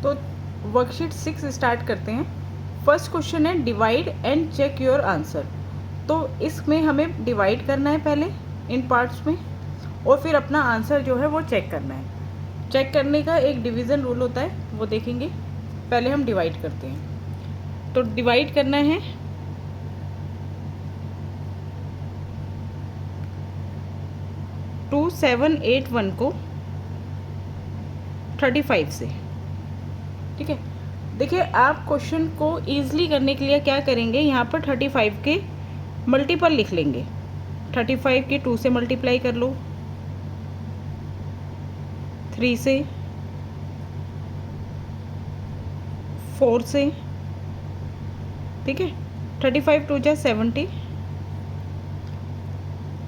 तो worksheet 6 start करते हैं। फर्स्ट क्वेश्चन है divide and check your answer. तो इसमें हमें डिवाइड करना है पहले इन पार्ट्स में, और फिर अपना आंसर जो है वो चेक करना है। चेक करने का एक डिवीज़न रूल होता है, वो देखेंगे। पहले हम डिवाइड करते हैं। तो डिवाइड करना है 2781 को 35 से। ठीक है, देखिए आप क्वेश्चन को ईजिली करने के लिए क्या करेंगे, यहाँ पर 35 के मल्टीपल लिख लेंगे। 35 के 2 से मल्टीप्लाई कर लो, 3 से, 4 से। ठीक है, 35 2 जा 70,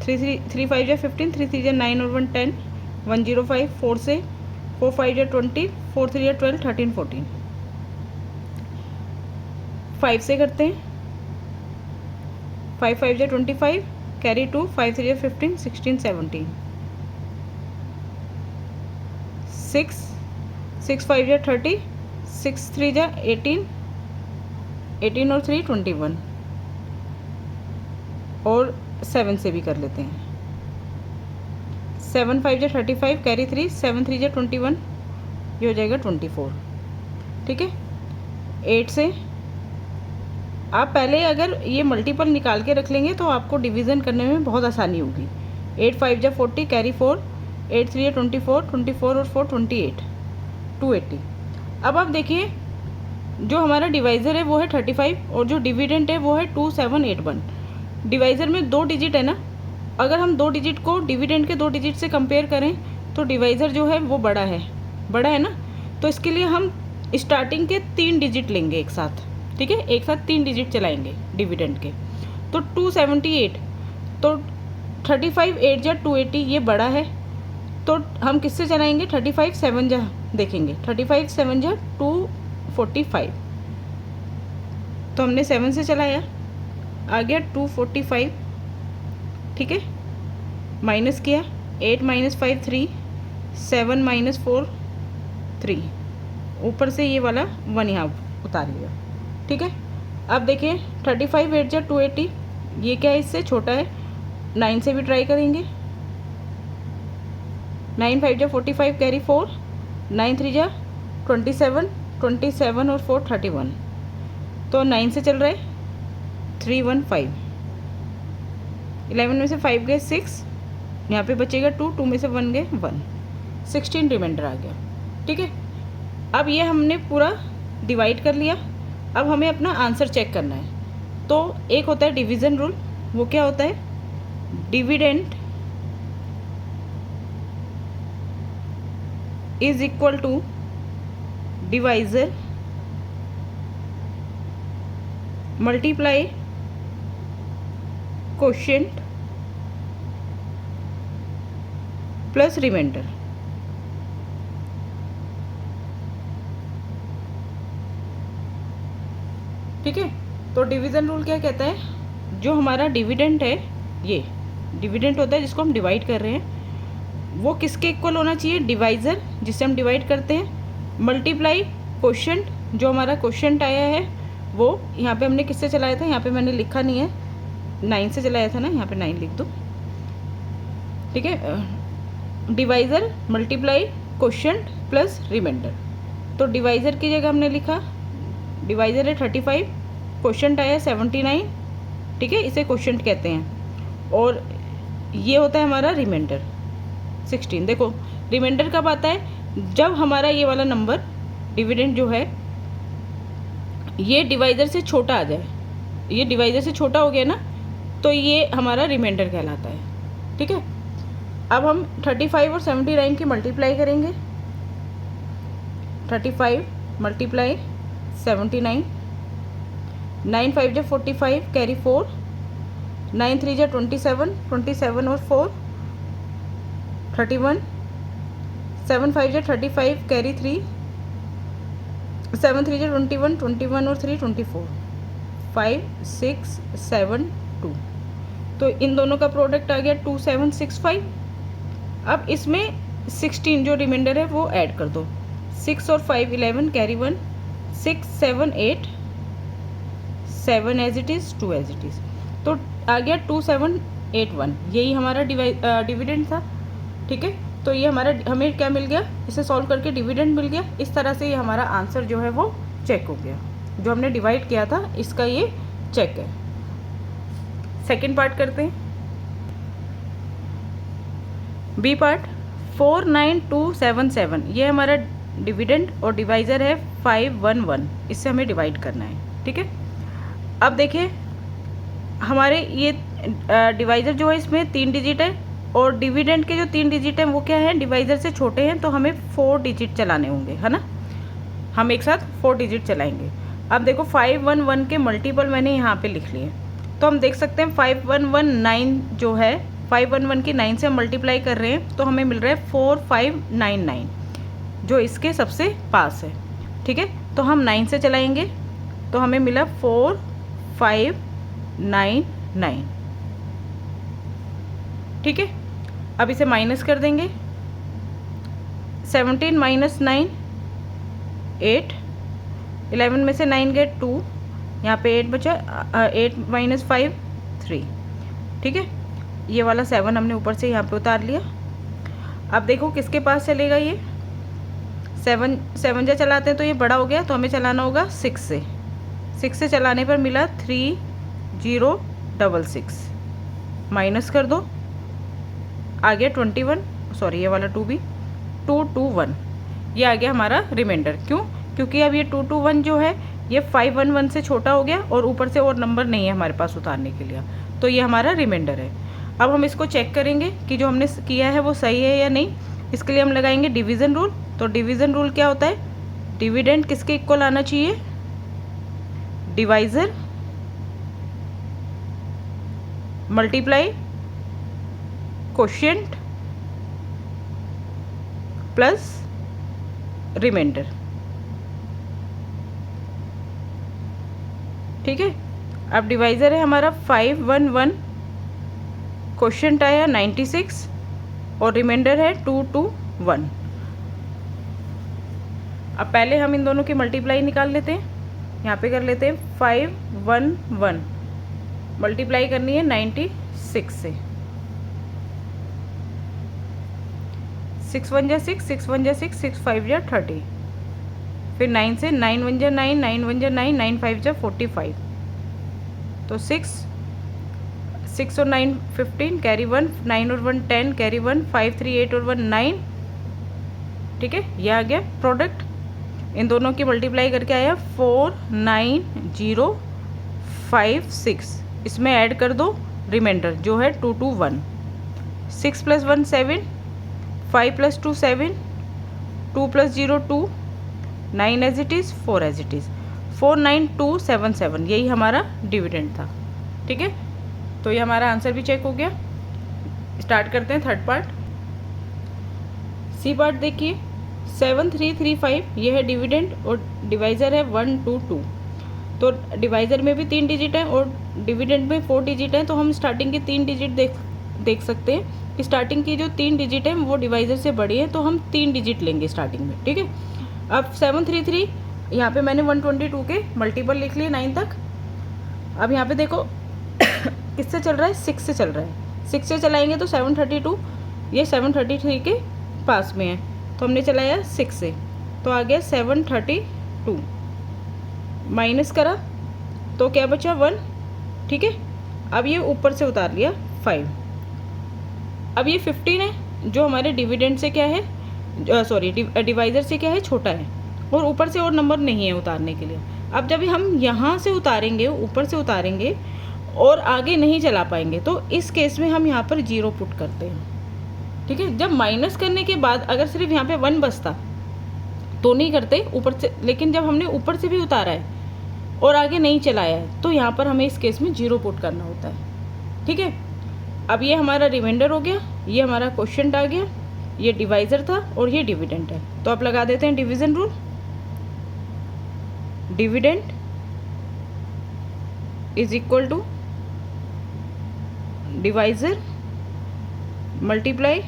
3 5 जा 15, 3 3 जा 9 और 1 10, 105, 4 से, 4 5 जा 20, 4 3 जा 12, 13 14। 5 से करते हैं, 5 5 जा 25, कैरी 2, 5 3 जा 15, 16 17, 6 6 5 जा 30, 6 3 जा 18, 18 और 3 21, और 7 से भी कर लेते हैं। 7 5 जा 35, कैरी 3, 7 3 जा 21, ये हो जाएगा 24। ठीक है, 8 से आप पहले अगर ये मल्टीपल निकाल के रख लेंगे तो आपको डिवीज़न करने में बहुत आसानी होगी। 8 5 जा 40, कैरी 4, 8 3 जा 24, 24 और 4 28, 280। अब आप देखिए, जो हमारा डिवाइज़र है वो है 35 और जो डिविडेंट है वो है 2781। डिवाइज़र में 2 डिजिट है ना, अगर हम 2 डिजिट को डिविडेंट के 2 डिजिट से कंपेयर करें तो डिवाइज़र जो है वो बड़ा है ना। तो इसके लिए हम स्टार्टिंग के 3 डिजिट लेंगे एक साथ। ठीक है, एक साथ 3 डिजिट चलाएंगे डिविडेंड के। तो 278, तो 35 8 जा 280, ये बड़ा है, तो हम किससे चलाएंगे, 35 7 जा देखेंगे, 35 7 जा 245। तो हमने 7 से चलाया, आ गया 245। ठीक है, माइनस किया, 8 - 5 3, 7 - 4 3, ऊपर से ये वाला 1 यहाँ उतार लिया। ठीक है, अब देखिए 35 8 जा 280, ये क्या है, इससे छोटा है। 9 से भी ट्राई करेंगे, 9 5 जा 45, कैरी 4, 9 3 जा 27, 27 और 4 31। तो 9 से चल रहा है 315, 11 में से 5 गए 6, यहाँ पे बचेगा 2, 2 में से 1 गए 1, 16 रिमाइंडर आ गया। ठीक है, अब ये हमने पूरा डिवाइड कर लिया। अब हमें अपना आंसर चेक करना है। तो एक होता है डिवीज़न रूल, वो क्या होता है, dividend is equal to divisor multiply quotient plus remainder. ठीक है, तो डिवीज़न रूल क्या कहता है, जो हमारा डिविडेंड है, ये डिविडेंड होता है जिसको हम डिवाइड कर रहे हैं, वो किसके इक्वल होना चाहिए, डिवाइज़र जिससे हम डिवाइड करते हैं, मल्टीप्लाई क्वोशिएंट, जो हमारा क्वोशिएंट आया है वो यहाँ पे हमने किससे चलाया था, यहाँ पे मैंने लिखा नहीं है, 9 से चलाया था ना, यहाँ पे 9 लिख दो। ठीक है, divisor multiply quotient plus remainder. तो डिवाइज़र की जगह हमने लिखा, डिवाइज़र है 35, क्वोशिएंट आया 79। ठीक है, इसे क्वोशिएंट कहते हैं, और ये होता है हमारा रिमाइंडर 16। देखो रिमाइंडर कब आता है, जब हमारा ये वाला नंबर डिविडेंड जो है ये डिवाइज़र से छोटा आ जाए। ये डिवाइज़र से छोटा हो गया ना, तो ये हमारा रिमाइंडर कहलाता है। ठीक है, अब हम 35 और 79 की मल्टीप्लाई करेंगे। 35 मल्टीप्लाई 79, 9 5 जा 45, कैरी 4, 9 3 जा 27, 27 और 4 31, 7 5 जा 35, कैरी 3, 7 3 जा 21, 21 और 3 24, 5 6 7 2। तो इन दोनों का प्रोडक्ट आ गया 2765। अब इसमें 16 जो रिमाइंडर है वो ऐड कर दो, 6 और 5 11, carry 1, 6 7 8, 7 as it is, 2 as it is. तो आ गया 2781, यही हमारा डिविडेंड था। ठीक है, तो ये हमारा हमें क्या मिल गया, इसे सॉल्व करके डिविडेंड मिल गया। इस तरह से ये हमारा आंसर जो है वो चेक हो गया, जो हमने डिवाइड किया था इसका ये चेक है। सेकंड पार्ट करते हैं, बी पार्ट। 49277, ये हमारा डिविडेंड और डिवाइज़र है 511, इससे हमें डिवाइड करना है। ठीक है, अब देखिए हमारे ये डिवाइज़र जो है इसमें 3 डिजिट है और डिविडेंड के जो 3 डिजिट हैं वो क्या है, डिवाइज़र से छोटे हैं, तो हमें 4 डिजिट चलाने होंगे, है ना। हम एक साथ 4 डिजिट चलाएंगे। अब देखो 511 के मल्टीपल मैंने यहाँ पे लिख लिए, तो हम देख सकते हैं 5119 जो है 511 की 9 से हम मल्टीप्लाई कर रहे हैं, तो हमें मिल रहा है 4599 जो इसके सबसे पास है। ठीक है, तो हम 9 से चलाएंगे तो हमें मिला 4599। ठीक है, अब इसे माइनस कर देंगे, 17 माइनस 9 8, 11 में से 9 गए 2, यहाँ पे 8 बचा, 8 माइनस 5 3। ठीक है, ये वाला 7 हमने ऊपर से यहाँ पे उतार लिया। अब देखो किसके पास चलेगा ये, 7 जा चलाते हैं तो ये बड़ा हो गया, तो हमें चलाना होगा 6 से। 6 से चलाने पर मिला 3066, माइनस कर दो, आ गया 21, सॉरी ये वाला 2 भी 221, ये आ गया हमारा रिमाइंडर। क्यों, क्योंकि अब ये 221 जो है ये 511 से छोटा हो गया और ऊपर से और नंबर नहीं है हमारे पास उतारने के लिए, तो ये हमारा रिमाइंडर है। अब हम इसको चेक करेंगे कि जो हमने किया है वो सही है या नहीं। इसके लिए हम लगाएंगे डिवीज़न रूल। तो डिवीज़न रूल क्या होता है, डिविडेंड किसके इक्वल आना चाहिए, divisor multiply quotient plus remainder. ठीक है, अब डिवाइज़र है हमारा 511, क्वोशिएंट आया 96 और रिमाइंडर है 221। अब पहले हम इन दोनों की मल्टीप्लाई निकाल लेते हैं, यहाँ पे कर लेते हैं 511 मल्टीप्लाई करनी है 96 से, 6 1 जा 6, 6 1 जा 6, 6 5 जा 30, फिर 9 से 9 1 जा 9, 9 1 जा 9, 9 5 जा 45, तो 6 और 9 15, कैरी 1, 9 और 1 10, कैरी 1, 5 3 8 और 1 9। ठीक है, ये आ गया प्रोडक्ट, इन दोनों की मल्टीप्लाई करके आया 49056। इसमें ऐड कर दो रिमाइंडर जो है 221, 6 + 1 7, 5 + 2 7, 2 + 0 2, 9 as it is, 4 as it is, 49277, यही हमारा डिविडेंड था। ठीक है, तो ये हमारा आंसर भी चेक हो गया। स्टार्ट करते हैं थर्ड पार्ट। सी पार्ट देखिए 7335, ये है डिविडेंड और डिवाइज़र है 122। तो डिवाइज़र में भी 3 डिजिट हैं और डिविडेंड में 4 डिजिट हैं, तो हम स्टार्टिंग के 3 डिजिट देख सकते हैं कि स्टार्टिंग की जो 3 डिजिट हैं वो डिवाइज़र से बड़ी हैं, तो हम 3 डिजिट लेंगे स्टार्टिंग में। ठीक है, अब 733, यहाँ पे मैंने 122 के मल्टीपल लिख लिए 9 तक। अब यहाँ पे देखो किससे चल रहा है, 6 से चल रहा है, 6 से चलाएंगे तो 732, ये 733 के पास में है, तो हमने चलाया 6 से, तो आ गया 732, माइनस करा तो क्या बचा 1। ठीक है, अब ये ऊपर से उतार लिया 5। अब ये 15 है जो हमारे डिविडेंड से क्या है, सॉरी डिवाइज़र से क्या है, छोटा है और ऊपर से और नंबर नहीं है उतारने के लिए। अब जब हम यहाँ से उतारेंगे, ऊपर से उतारेंगे और आगे नहीं चला पाएंगे, तो इस केस में हम यहाँ पर 0 पुट करते हैं। ठीक है, जब माइनस करने के बाद अगर सिर्फ यहाँ पे 1 बचता तो नहीं करते ऊपर से, लेकिन जब हमने ऊपर से भी उतारा है और आगे नहीं चलाया है तो यहाँ पर हमें इस केस में 0 पुट करना होता है। ठीक है, अब ये हमारा रिमाइंडर हो गया, ये हमारा क्वोशिएंट आ गया, ये डिवाइज़र था और ये डिविडेंड है, तो आप लगा देते हैं division rule. Dividend is equal to divisor multiply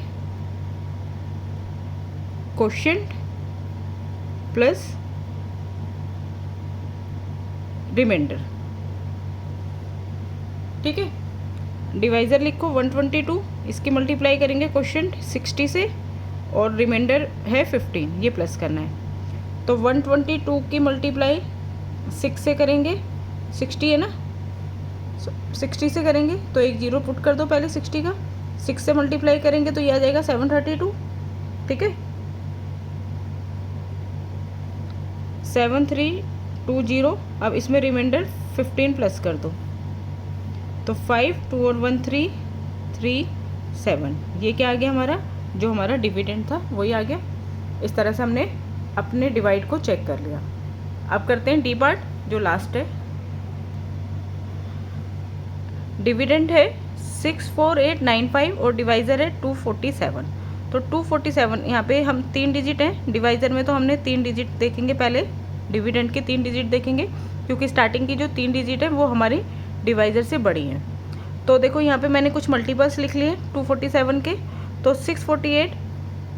quotient plus remainder. ठीक है, डिवाइज़र लिखो 122, इसकी मल्टीप्लाई करेंगे क्वेश्चन 60 से और रिमाइंडर है 15, ये प्लस करना है। तो 122 की मल्टीप्लाई 6 से करेंगे, 60 है ना, 60 से करेंगे तो एक जीरो पुट कर दो पहले 60 का, 6 से मल्टीप्लाई करेंगे तो ये आ जाएगा 732। ठीक है, 7320। अब इसमें रिमाइंडर 15 प्लस कर दो तो 5 2 और 1 3 3 7। ये क्या आ गया हमारा, जो हमारा डिविडेंड था वही आ गया। इस तरह से हमने अपने डिवाइड को चेक कर लिया। अब करते हैं डी पार्ट, जो लास्ट है। डिविडेंड है 64895 और डिवाइज़र है 247। तो 247 यहाँ पे हम 3 डिजिट हैं, डिवाइज़र में तो हमने 3 डिजिट देखेंगे पहले, डिविडेंड के 3 डिजिट देखेंगे क्योंकि स्टार्टिंग की जो 3 डिजिट है वो हमारी डिवाइज़र से बड़ी हैं। तो देखो यहाँ पे मैंने कुछ मल्टीपल्स लिख लिए 247 के। तो 648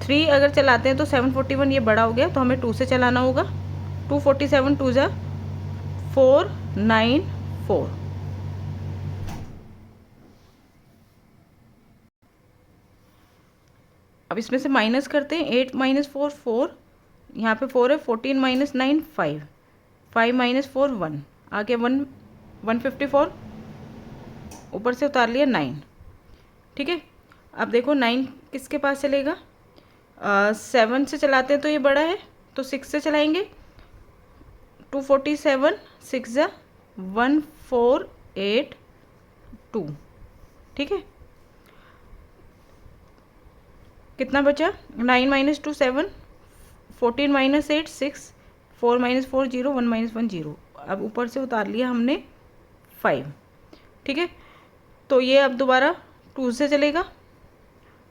3 अगर चलाते हैं तो 741 ये बड़ा हो गया, तो हमें 2 से चलाना होगा। 247 2 जा 494। अब इसमें से माइनस करते हैं, 8 माइनस 4 4, यहाँ पे 4 है, 14 माइनस 9 5, 5 माइनस 4 1, आ गया 154, ऊपर से उतार लिया 9। ठीक है, अब देखो 9 किसके पास चलेगा, 7 से चलाते हैं तो ये बड़ा है, तो 6 से चलाएंगे। 247 6 जा 1482। ठीक है, कितना बचा, 9 माइनस 2 7, 14 माइनस 8 6, 4 माइनस 4 0, 1 माइनस 1 0। अब ऊपर से उतार लिया हमने 5। ठीक है, तो ये अब दोबारा 2 से चलेगा।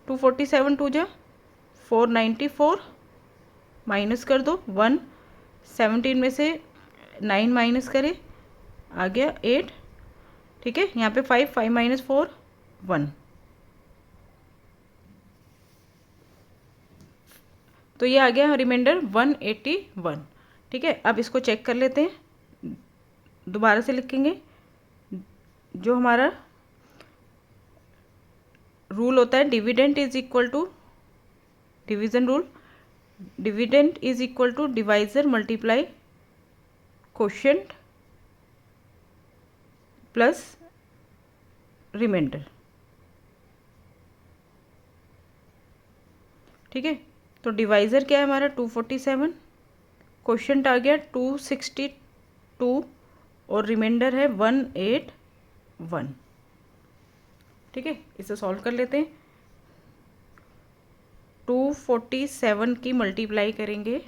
247 2 जा 494, माइनस कर दो 1, 17 में से 9 माइनस करें, आ गया 8। ठीक है, यहाँ पे 5 5 माइनस 4 1, तो ये आ गया रिमाइंडर 181। ठीक है, अब इसको चेक कर लेते हैं, दोबारा से लिखेंगे। जो हमारा रूल होता है dividend is equal to division rule, dividend is equal to divisor multiply quotient plus remainder. ठीक है, तो डिवाइज़र क्या है हमारा 247, क्वोशिएंट आ गया 262 और रिमाइंडर है 181। ठीक है, इसे सॉल्व कर लेते हैं। 247 की मल्टीप्लाई करेंगे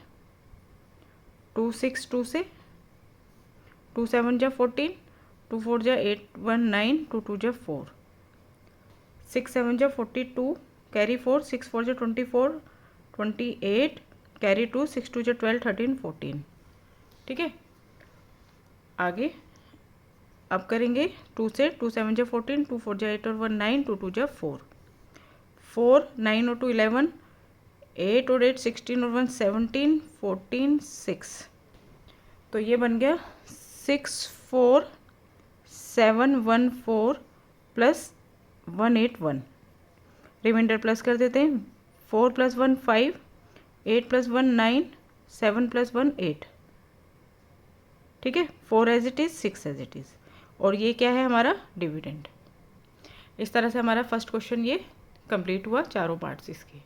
262 से, 2 7 जा 14, 2 4 जा 8 1 9, 2 2 जा 4, 6 7 जा 42, कैरी 4, 6 4 जा 24, 28, कैरी 2, 6 2 जा 12 13 14। ठीक है, आगे अब करेंगे 2 से, 2 7 जा 14, 2 4 जा 8 और 1 9, 2 2 जा 4, 4 9 और 2 11, 8 और 8 16 और 1 17, 14 6। तो ये बन गया 64714 प्लस 181। रिमाइंडर प्लस कर देते हैं, 4 + 1 5, 8 + 1 9, 7 + 1 8। ठीक है, 4 as it is, 6 as it is, और ये क्या है हमारा डिविडेंड। इस तरह से हमारा फर्स्ट क्वेश्चन ये कंप्लीट हुआ, चारों पार्ट्स इसके।